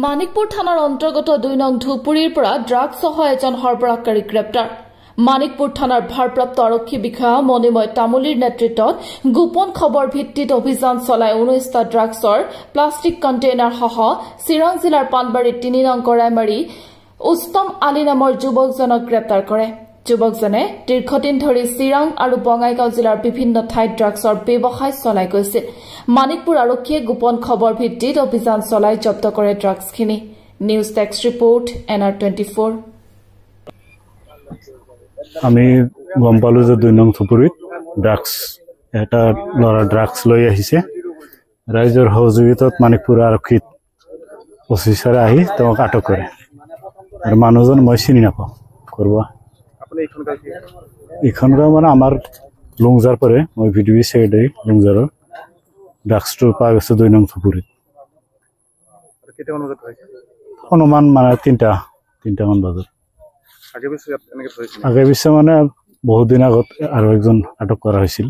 মানিকপুৰ থানাৰ অন্তৰ্গত ২ নং ধুপুৰীৰ পৰা ড্ৰাগছ সহ এজন সৰবৰাহকাৰী গ্ৰেপ্তাৰ। মানিকপুৰ থানাৰ ভাৰপ্ৰাপ্ত আৰক্ষী বিষয়া মণিময় তামুলীৰ নেতৃত্বত গোপন খবৰ ভিত্তিত অভিযান চলাই ১৯টা ড্ৰাগছৰ প্লাষ্টিক কণ্টেইনাৰ সহ চিৰাং জিলাৰ পানবাৰীৰ ৩ নং কৰাইমাৰী উত্তম আলী নামৰ যুৱকজনক গ্ৰেপ্তাৰ কৰে। যুৱকজনে দীৰ্ঘদিন ধৰি চিৰাং আৰু বঙাইগাঁও জিলাৰ বিভিন্ন ঠাইত ড্ৰাগছৰ ব্যৱসায় চলাই গৈছিল। মানিকপুৰ আৰক্ষীয়ে গোপন খবৰ ভিত্তিত অভিযান চলাই জব্দ কৰে ড্ৰাগছখিনি। News desk report NR24। আমি গম পালো যে ২ নং ধুপুৰীত এটা ল'ৰা ড্ৰাগছ লৈ আহিছে। ৰাইজৰ সহযোগিতাত মানিকপুৰ আৰক্ষীত অফিচাৰে আহি তেওঁক আটক কৰে আৰু মানুহজন মই চিনি নাপাওঁ। এইখনকার মানে আমার লুংজার পরে মই ভিডিও সেক্রেটারি লুংজারের ড্রাগসটো পাওয়া গেছে ২ নং ধুপুরীত। অনুমান মানে ৩টা মান বাজার। আগে পিছে মানে বহুত দিন আগত আৰু একজন আটক করা হয়েছিল।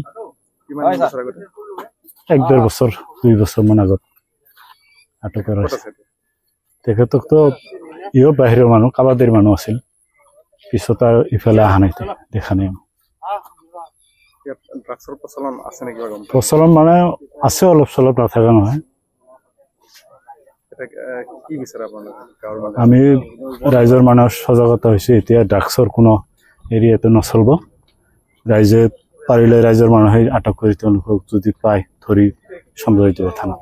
১-১.৫ বছর ২ বছর মান আগত আটক করা হয়েছে। তেখেতক তো ইও বাহিরের মানুষ কাবাদের মানুষ আছিল। পিছত আর ইফালে আহা নাই, দেখা নাই। প্রচলন মানে আছে অলপ চলপ, নাথাকা নহয়। আমি ৰাইজৰ মানুহ সজাগতা হৈছে, এতিয়া ড্ৰাগছৰ কোনো এৰিয়াতে নচলব। ৰাইজে পাৰিলে ৰাইজৰ মানুহে আটক কৰি তেওঁলোকক যদি পায় ধৰি চম্ভালি দিব থানা।